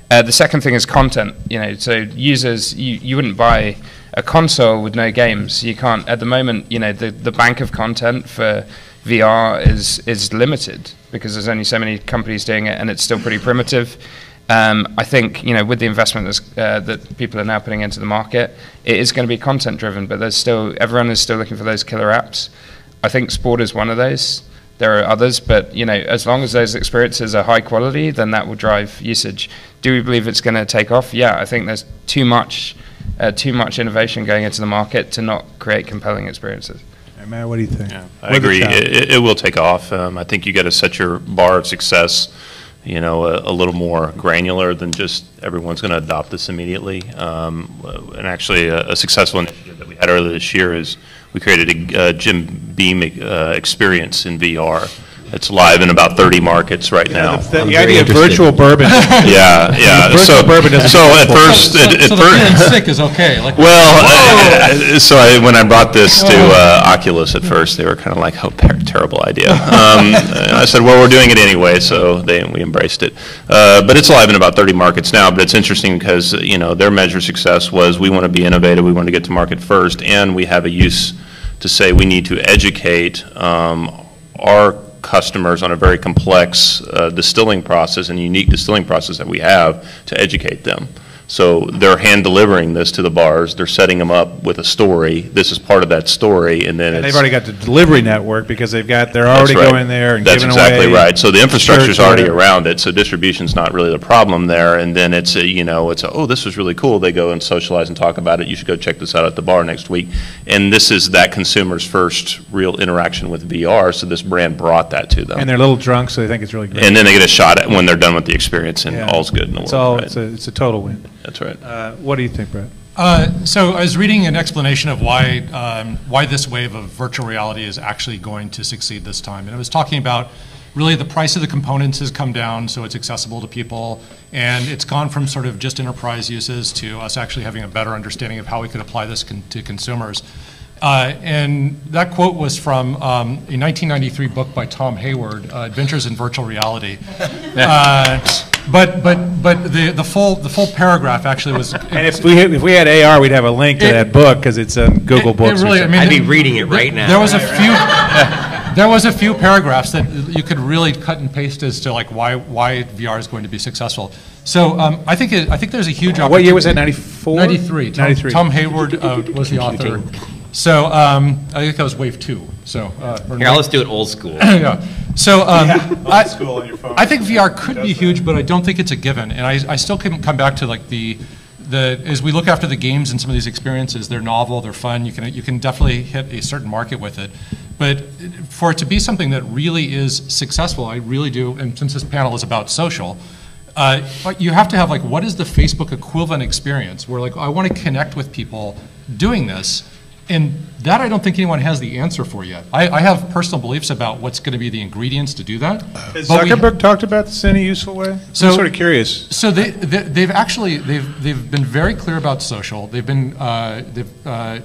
The second thing is content. So users, you wouldn't buy a console with no games. You can't at the moment. The bank of content for VR is limited because there's only so many companies doing it, and it's still pretty primitive. I think with the investment that people are now putting into the market, it is going to be content driven. But everyone is still looking for those killer apps. I think sport is one of those. There are others, but as long as those experiences are high quality, then that will drive usage. Do we believe it's going to take off? Yeah, I think there's too much innovation going into the market to not create compelling experiences. Hey, Matt, what do you think? Yeah, I agree. It will take off. I think you got to set your bar of success, a little more granular than just everyone's going to adopt this immediately. And actually, a successful initiative that we had earlier this year is we created a Jim Beam experience in VR. It's live in about 30 markets right now. The idea of virtual bourbon. Yeah. Virtual bourbon doesn't. So at first, so the feeling sick is okay. When I brought this to Oculus at first, they were kind of like, "Oh, terrible idea." I said, "Well, we're doing it anyway," so we embraced it. But it's live in about 30 markets now. But it's interesting because their measure of success was we want to be innovative, we want to get to market first, and we have a use to say we need to educate our customers on a very complex distilling process and unique distilling process that we have to educate them. So they're hand delivering this to the bars. They're setting them up with a story. This is part of that story, and then they've already got the delivery network because they're already going there and that's giving exactly away. Right. So the infrastructure is already around it. So distribution's not really the problem there. And then it's oh, this was really cool. They go and socialize and talk about it. You should go check this out at the bar next week. And this is that consumer's first real interaction with VR. So this brand brought that to them. And they're a little drunk, so they think it's really great. And then they get a shot at when they're done with the experience, and all's good in the world. Right? It's a total win. That's right. What do you think, Brett? So I was reading an explanation of why this wave of virtual reality is actually going to succeed this time. And it was talking about really the price of the components has come down so it's accessible to people. And it's gone from sort of just enterprise uses to us actually having a better understanding of how we could apply this to consumers. And that quote was from a 1993 book by Tom Hayward, Adventures in Virtual Reality. But the full paragraph actually was. And if we had AR, we'd have a link to that book because it's on Google Books. I'd be reading it right now. There was a few. There was a few paragraphs that you could really cut and paste as to like why VR is going to be successful. So I think there's a huge opportunity. What year was that? 94. 93. 93. Tom Hayward was the author. So I think that was wave 2. So here, let's do it old school. Yeah. So old school on your phone. I think VR could be huge, but I don't think it's a given. And I still come back to like the as we look after the games and some of these experiences, they're novel, they're fun. You can definitely hit a certain market with it. But for it to be something that really is successful, I really do. And since this panel is about social, you have to have like, what is the Facebook equivalent experience? Where like, I want to connect with people doing this. And that I don't think anyone has the answer for yet. I have personal beliefs about what's going to be the ingredients to do that. Has Zuckerberg talked about this in any useful way? So, I'm sort of curious. So they've actually been very clear about social. They've been the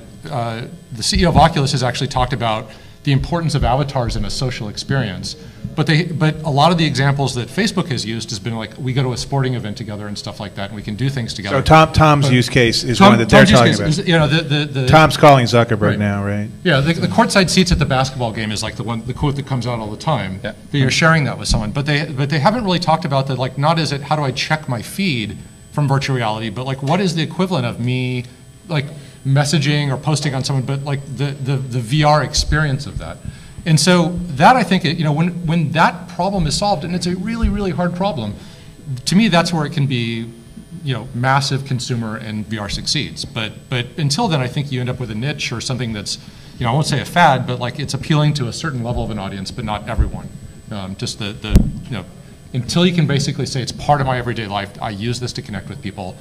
CEO of Oculus has actually talked about the importance of avatars in a social experience. But a lot of the examples that Facebook has used has been like, we go to a sporting event together and stuff like that, and we can do things together. So Tom's use case is one that they're talking about. Is, you know, Tom's calling Zuckerberg now, right? Yeah, the courtside seats at the basketball game is like the quote that comes out all the time. Yeah. That you're sharing that with someone, but they haven't really talked about that. Like, not is it how do I check my feed from virtual reality, but like what is the equivalent of me like messaging or posting on someone, but like the VR experience of that. And so that I think, you know, when that problem is solved, and it's a really, really hard problem, to me that's where it can be, you know, massive consumer and VR succeeds. But until then, I think you end up with a niche or something that's, you know, I won't say a fad, but like it's appealing to a certain level of an audience, but not everyone. Just you know, until you can basically say it's part of my everyday life, I use this to connect with people,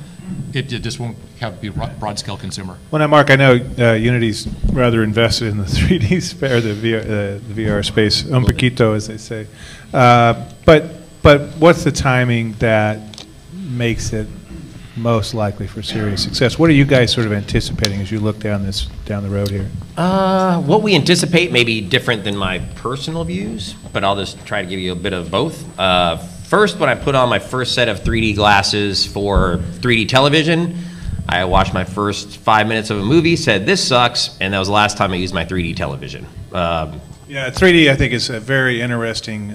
it just won't be broad-scale consumer. Well, now, Mark, I know Unity's rather invested in the 3D sphere, the VR space, un poquito, as they say. But what's the timing that makes it most likely for serious success? What are you guys sort of anticipating as you look down the road here? What we anticipate may be different than my personal views, but I'll just try to give you a bit of both. First, when I put on my first set of 3D glasses for 3D television, I watched my first 5 minutes of a movie, said this sucks, and that was the last time I used my 3D television. Yeah, 3D I think is a very interesting,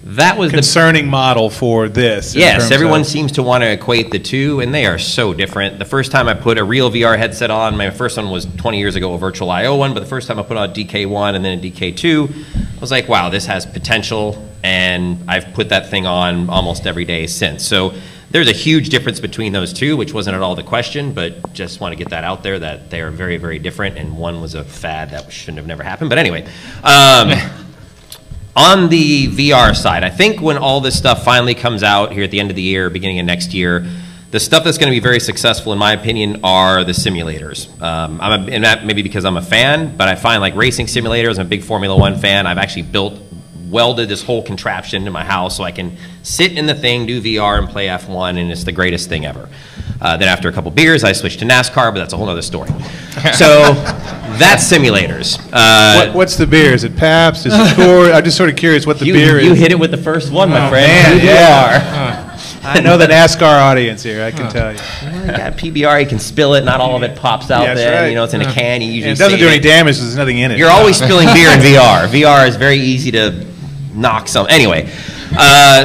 that was concerning model for this. Yes, everyone seems to want to equate the two, and they are so different. The first time I put a real VR headset on, my first one was 20 years ago, a Virtual I/O one, but the first time I put on a DK1 and then a DK2, I was like, wow, this has potential, and I've put that thing on almost every day since. So there's a huge difference between those two, which wasn't at all the question, but just want to get that out there that they are very, very different, and one was a fad that shouldn't have never happened. But anyway, on the VR side, I think when all this stuff finally comes out here at the end of the year, beginning of next year, the stuff that's going to be very successful, in my opinion, are the simulators. And that maybe because I'm a fan, but I find like racing simulators, I'm a big Formula One fan. I've actually welded this whole contraption in my house so I can sit in the thing, do VR, and play F1, and it's the greatest thing ever. Then after a couple beers, I switched to NASCAR, but that's a whole other story. So that's simulators. What's the beer? Is it Pabst? Is it Coors? I'm just sort of curious what the beer is. You hit it with the first one, my friend. Man, yeah. I know the NASCAR audience here, I can tell you. Well, you got PBR, you can spill it, not all of it pops out there. Right. You know, it's in a can, you usually it doesn't do any damage, there's nothing in it. You're always spilling beer in VR. VR is very easy to knock some. Anyway,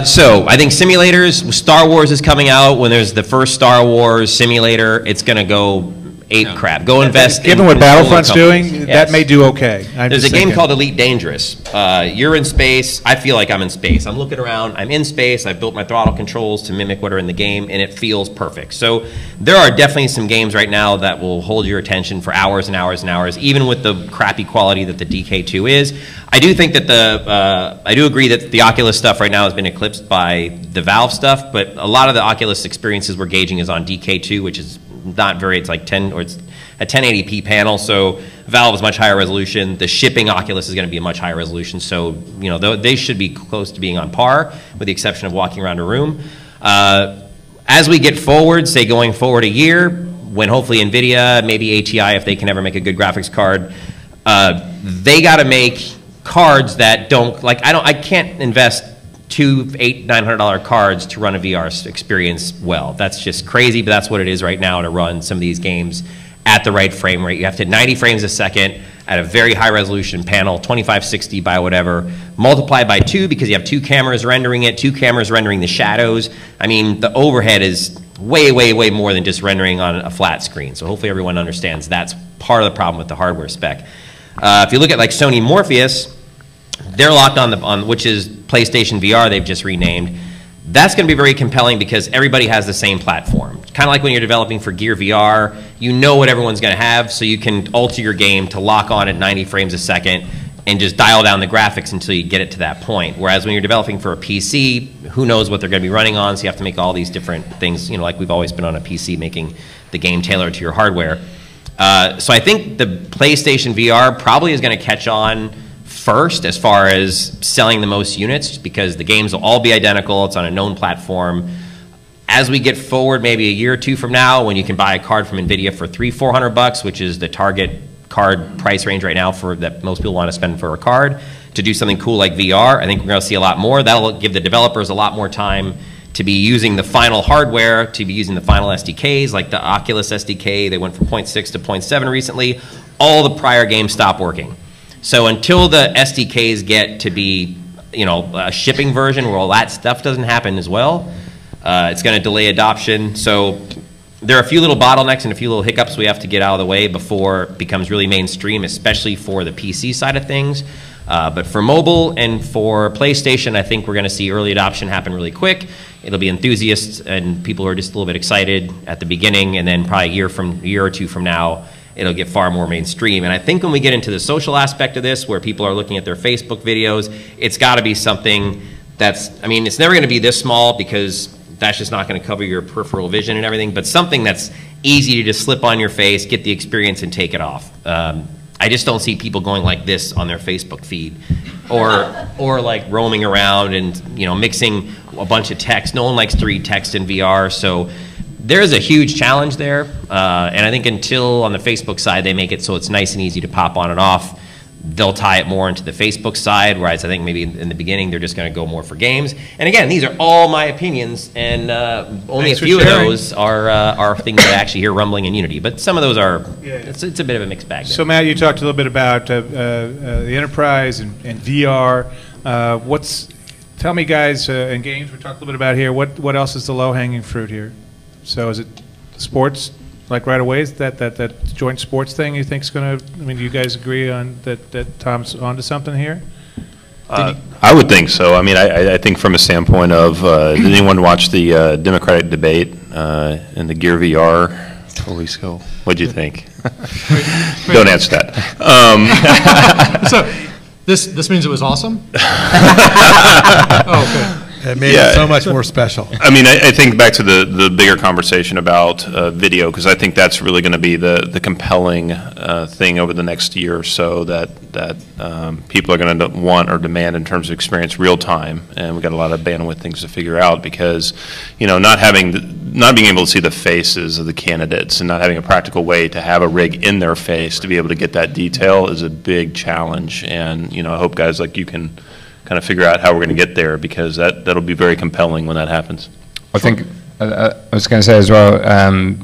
so I think simulators, Star Wars is coming out. When there's the first Star Wars simulator, it's going to go ape crap. Go invest Given what Battlefront's doing, that may do okay. There's a game called Elite Dangerous. You're in space. I feel like I'm in space. I'm looking around. I'm in space. I've built my throttle controls to mimic what are in the game, and it feels perfect. So there are definitely some games right now that will hold your attention for hours and hours and hours, even with the crappy quality that the DK2 is. I do think that I do agree that the Oculus stuff right now has been eclipsed by the Valve stuff, but a lot of the Oculus experiences we're gauging is on DK2, which is not very, it's like 10, or it's a 1080p panel, so Valve is much higher resolution. The shipping Oculus is going to be a much higher resolution, so you know they should be close to being on par, with the exception of walking around a room. As we get forward, say going forward a year, when hopefully NVIDIA, maybe ATI, if they can ever make a good graphics card, they got to make cards that don't, like, I can't invest $900 cards to run a VR experience well. That's just crazy, but that's what it is right now to run some of these games at the right frame rate. You have to hit 90 frames a second at a very high resolution panel, 2560 by whatever, multiplied by 2 because you have 2 cameras rendering it, 2 cameras rendering the shadows. I mean, the overhead is way, way, way more than just rendering on a flat screen. So hopefully everyone understands that's part of the problem with the hardware spec. If you look at like Sony Morpheus, they're locked on which is PlayStation VR, they've just renamed. That's going to be very compelling because everybody has the same platform. Kind of like when you're developing for Gear VR, you know what everyone's going to have, so you can alter your game to lock on at 90 frames a second and just dial down the graphics until you get it to that point. Whereas when you're developing for a PC, who knows what they're going to be running on, so you have to make all these different things, you know, like we've always been on a PC, making the game tailored to your hardware. So I think the PlayStation VR probably is going to catch on first as far as selling the most units, because the games will all be identical. It's on a known platform. As we get forward, maybe a year or two from now, when you can buy a card from NVIDIA for $300-400, which is the target card price range right now for that most people want to spend for a card, to do something cool like VR, I think we're going to see a lot more. That'll give the developers a lot more time to be using the final hardware, to be using the final SDKs, like the Oculus SDK. They went from 0.6 to 0.7 recently. All the prior games stopped working. So until the SDKs get to be, you know, a shipping version where all that stuff doesn't happen as well, it's going to delay adoption. So there are a few little bottlenecks and a few little hiccups we have to get out of the way before it becomes really mainstream, especially for the PC side of things. But for mobile and for PlayStation, I think we're going to see early adoption happen really quick. It'll be enthusiasts and people who are just a little bit excited at the beginning, and then probably a year or two from now, it'll get far more mainstream. And I think when we get into the social aspect of this, where people are looking at their Facebook videos, it's got to be something that's, I mean, it's never going to be this small because that's just not going to cover your peripheral vision and everything, but something that's easy to just slip on your face, get the experience, and take it off. I just don't see people going like this on their Facebook feed, or like roaming around and, you know, mixing a bunch of text. No one likes to read text in VR, so there's a huge challenge there. And I think until on the Facebook side they make it so it's nice and easy to pop on and off, they'll tie it more into the Facebook side, whereas I think maybe in the beginning they're just going to go more for games. And again, these are all my opinions, and only a few of those are things that I actually hear rumbling in Unity. But some of those are, it's a bit of a mixed bag there. So Matt, you talked a little bit about the enterprise and VR. Tell me, guys, in games we talked a little bit about here, what else is the low-hanging fruit here? So is it sports? Like right away, is that joint sports thing you think is going to, I mean, do you guys agree on that Tom's onto something here? I would think so. I mean, I think from a standpoint of, did anyone watch the Democratic debate in the Gear VR a couple weeks ago? What'd you think? Don't answer that. So this means it was awesome? Oh, okay. It made it so much more special. I mean, I think back to the bigger conversation about video, because I think that's really going to be the compelling thing over the next year or so that people are going to want or demand in terms of experience real time, and we've got a lot of bandwidth things to figure out, because, you know, not being able to see the faces of the candidates and not having a practical way to have a rig in their face to be able to get that detail is a big challenge. And, you know, I hope guys like you can kind of figure out how we're going to get there, because that'll be very compelling when that happens. I think I was going to say as well,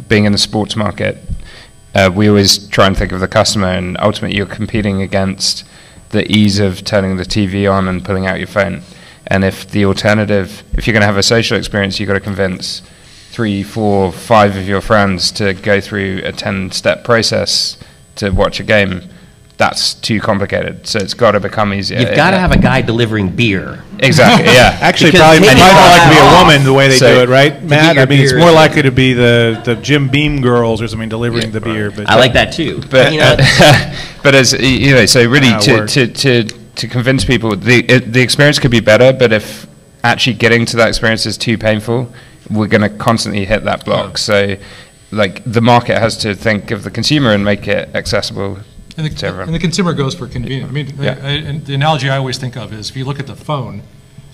being in the sports market, we always try and think of the customer, and ultimately you're competing against the ease of turning the TV on and pulling out your phone. And if the alternative, if you're going to have a social experience, you've got to convince 3, 4, 5 of your friends to go through a 10-step process to watch a game. That's too complicated, so it's got to become easier. You've got to have a guy delivering beer. Exactly, yeah. Actually, Because probably take more all likely to be that a off. woman the way they So, do it, right, Matt? your I mean, it's beer more is- likely to be the Jim Beam girls or something delivering the beer. But I like that too. But you know, but as you know, so really Work. to convince people, the experience could be better, but if actually getting to that experience is too painful, we're going to constantly hit that block. So, like, the market has to think of the consumer and make it accessible. And the consumer goes for convenience. I mean, Yeah. and the analogy I always think of is if you look at the phone,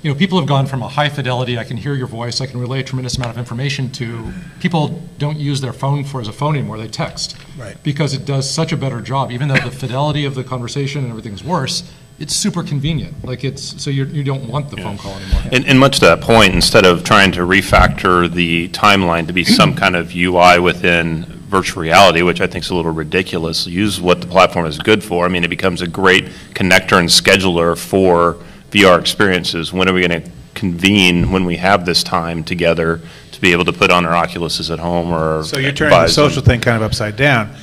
you know, people have gone from a high fidelity, I can hear your voice, I can relay a tremendous amount of information, to people don't use their phone as a phone anymore, they text. Right. Because it does such a better job. Even though the fidelity of the conversation and everything's worse, it's super convenient. Like, it's, so you don't want the phone call anymore. And much to that point, instead of trying to refactor the timeline to be some kind of UI within virtual reality, which I think is a little ridiculous, use what the platform is good for. I mean, it becomes a great connector and scheduler for VR experiences. When are we going to convene when we have this time together to be able to put on our Oculuses at home? Or So you're turning the advise them? social thing kind of upside down.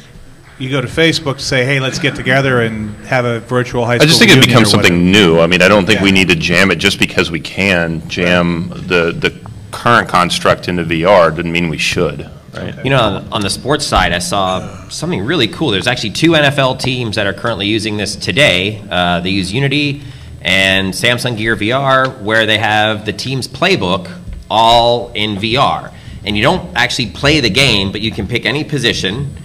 you go to Facebook to say, hey, let's get together and have a virtual high school I just think it reunion becomes or whatever. something new. I mean, I don't think we Yeah. need to jam it just because we can jam the current construct into VR. Doesn't mean we should, right? You know, on the sports side, I saw something really cool. There's actually 2 NFL teams that are currently using this today. They use Unity and Samsung Gear VR, where they have the team's playbook all in VR. And you don't actually play the game, but you can pick any position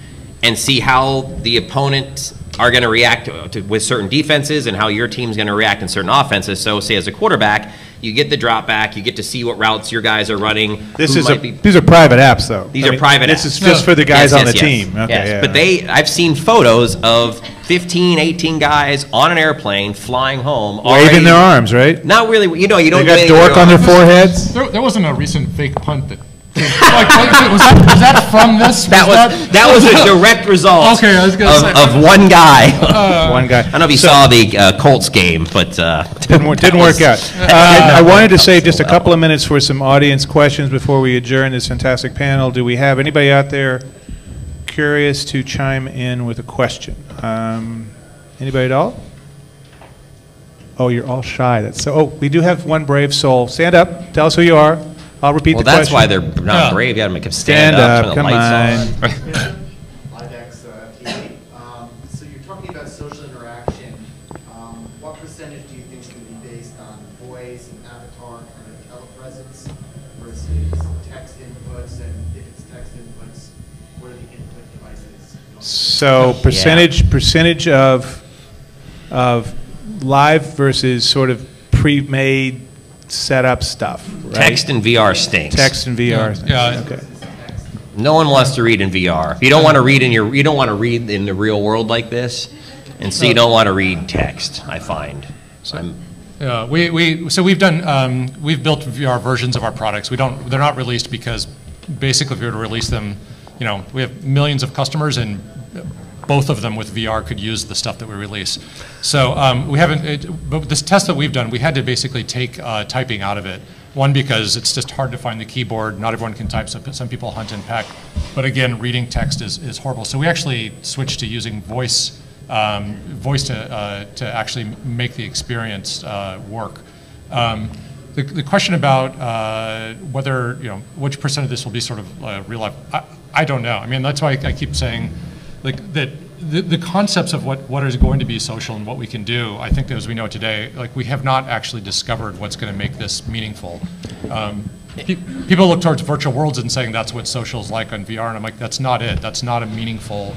and see how the opponent are going to react with certain defenses and how your team's going to react in certain offenses. So, say as a quarterback, you get the drop back, you get to see what routes your guys are running. These who are private apps, though. These are private This apps. is just for the guys Yes, on the yes, yes. team. Okay, Yes, yeah. but I've seen photos of 15, 18 guys on an airplane flying home. waving already- their arms, right? Not really, you They don't got wave dork your on their arms. foreheads. There wasn't a recent fake punt that. Was that from this? That was a direct result Okay, I was gonna say. of one guy. One guy. I don't know if you saw the Colts game, but Didn't work out. I wanted to save just a couple of minutes for some audience questions before we adjourn this fantastic panel. Do we have anybody out there curious to chime in with a question? Anybody at all? Oh, you're all shy. That's so. Oh, we do have one brave soul. Stand up. Tell us who you are. I'll repeat well, the that's question. why they're not brave. You got to make them stand, Stand turn up. the Come lights on. LiveX TV. So you're talking about social interaction. What percentage do you think is going to be based on voice and avatar kind of telepresence versus text inputs? And if it's text inputs, what are the input devices? So percentage of live versus sort of pre-made setup stuff. Right? Text in VR stinks. Text and VR. Yeah. Okay. No one wants to read in VR. You don't want to read you don't want to read in the real world like this, and so you don't want to read text. I find. Yeah, we've done we've built VR versions of our products. They're not released because basically if we were to release them, we have millions of customers and both of them with VR could use the stuff that we release. So we haven't. But this test that we've done, we had to basically take typing out of it. One, because it's just hard to find the keyboard. Not everyone can type. So some people hunt and peck. But again, reading text is horrible. So we actually switched to using voice to actually make the experience work. The question about whether which percent of this will be sort of real life, I don't know. I mean, that's why I keep saying like that. The concepts of what is going to be social and what we can do, I think as we know today, like we have not actually discovered what's going to make this meaningful. People look towards virtual worlds and saying that's what social is like on VR, and I'm like, that's not it. That's not a meaningful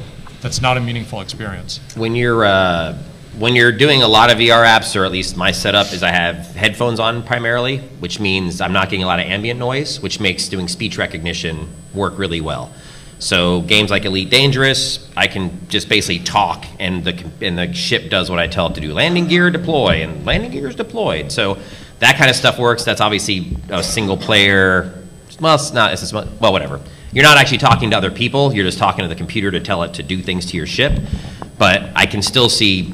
experience. When you're doing a lot of VR apps, or at least my setup is I have headphones on primarily, which means I'm not getting a lot of ambient noise, which makes doing speech recognition work really well. So games like Elite Dangerous, I can just basically talk, and the ship does what I tell it to do. Landing gear deploy, and landing gear is deployed. So that kind of stuff works. That's obviously a single player. Well, it's not. Well, whatever. You're not actually talking to other people. You're just talking to the computer to tell it to do things to your ship. But I can still see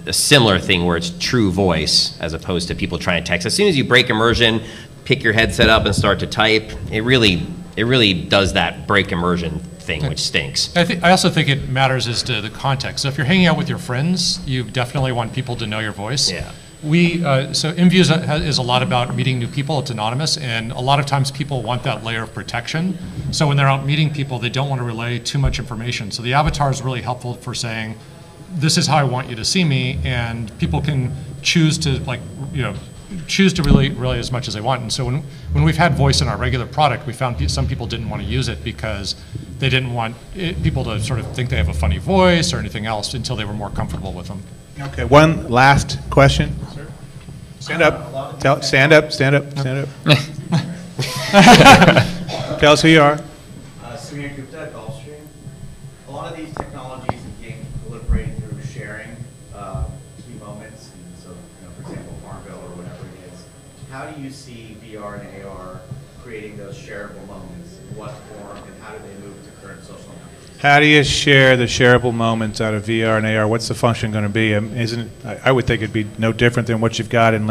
a similar thing where it's true voice as opposed to people trying to text. As soon as you break immersion, pick your headset up and start to type, it really does that break immersion thing, which stinks. I also think it matters as to the context. So if you're hanging out with your friends, you definitely want people to know your voice. Yeah. So InView is a lot about meeting new people. It's anonymous, and a lot of times people want that layer of protection. So when they're out meeting people, they don't want to relay too much information. So the avatar is really helpful for saying, this is how I want you to see me, and people can choose to choose to relay as much as they want. And so when we've had voice in our regular product, we found some people didn't want to use it because they didn't want people to sort of think they have a funny voice or anything else until they were more comfortable with them. Okay, one last question. Stand up. Stand up. Stand up. Stand up. Tell us who you are. Samir Gupta, Gulfstream. A lot of these technologies and games proliferate through sharing key moments. And so, for example, Farmville or whatever it is. How do you see VR and AR creating those shareable moments? In what form, and how do they move to current social networks? How do you share the shareable moments out of VR and AR? What's the function going to be? I would think it'd be no different than what you've got in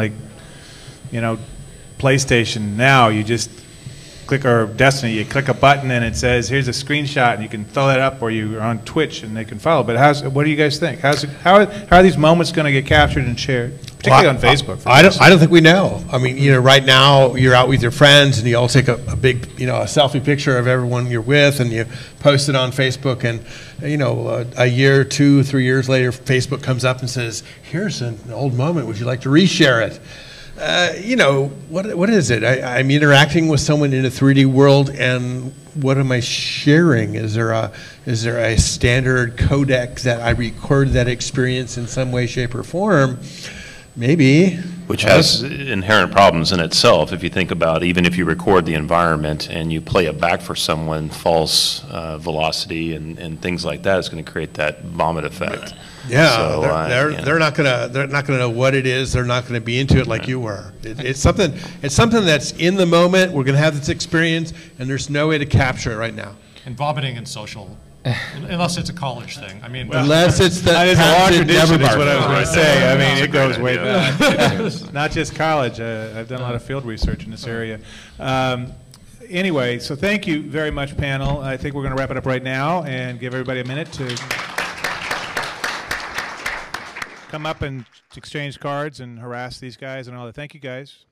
PlayStation now. You just click, or Destiny, you click a button and it says, here's a screenshot, and you can throw that up, or you're on Twitch and they can follow. But what do you guys think? How are these moments going to get captured and shared, particularly on Facebook? I don't think we know. I mean, right now you're out with your friends and you all take a big, a selfie picture of everyone you're with and you post it on Facebook, and a year, 2, 3 years later, Facebook comes up and says, here's an old moment, would you like to reshare it? What is it? I'm interacting with someone in a 3D world, and what am I sharing? Is there a standard codec that I record that experience in some way, shape, or form? Maybe. Which has inherent problems in itself. If you think about, even if you record the environment and you play it back for someone, false velocity and things like that is going to create that vomit effect. Yeah, so, they're not gonna know what it is. They're not gonna be into it like you were. It's something that's in the moment. We're gonna have this experience, and there's no way to capture it right now. And vomiting in social, unless it's a college thing. I mean, unless it's the that is a long tradition, is what I was going Right. to say. I mean, That's a it goes great way idea. back. Not just college. I've done a lot of field research in this area. Anyway, so thank you very much, panel. I think we're going to wrap it up right now and give everybody a minute to come up and exchange cards and harass these guys and all that. Thank you, guys.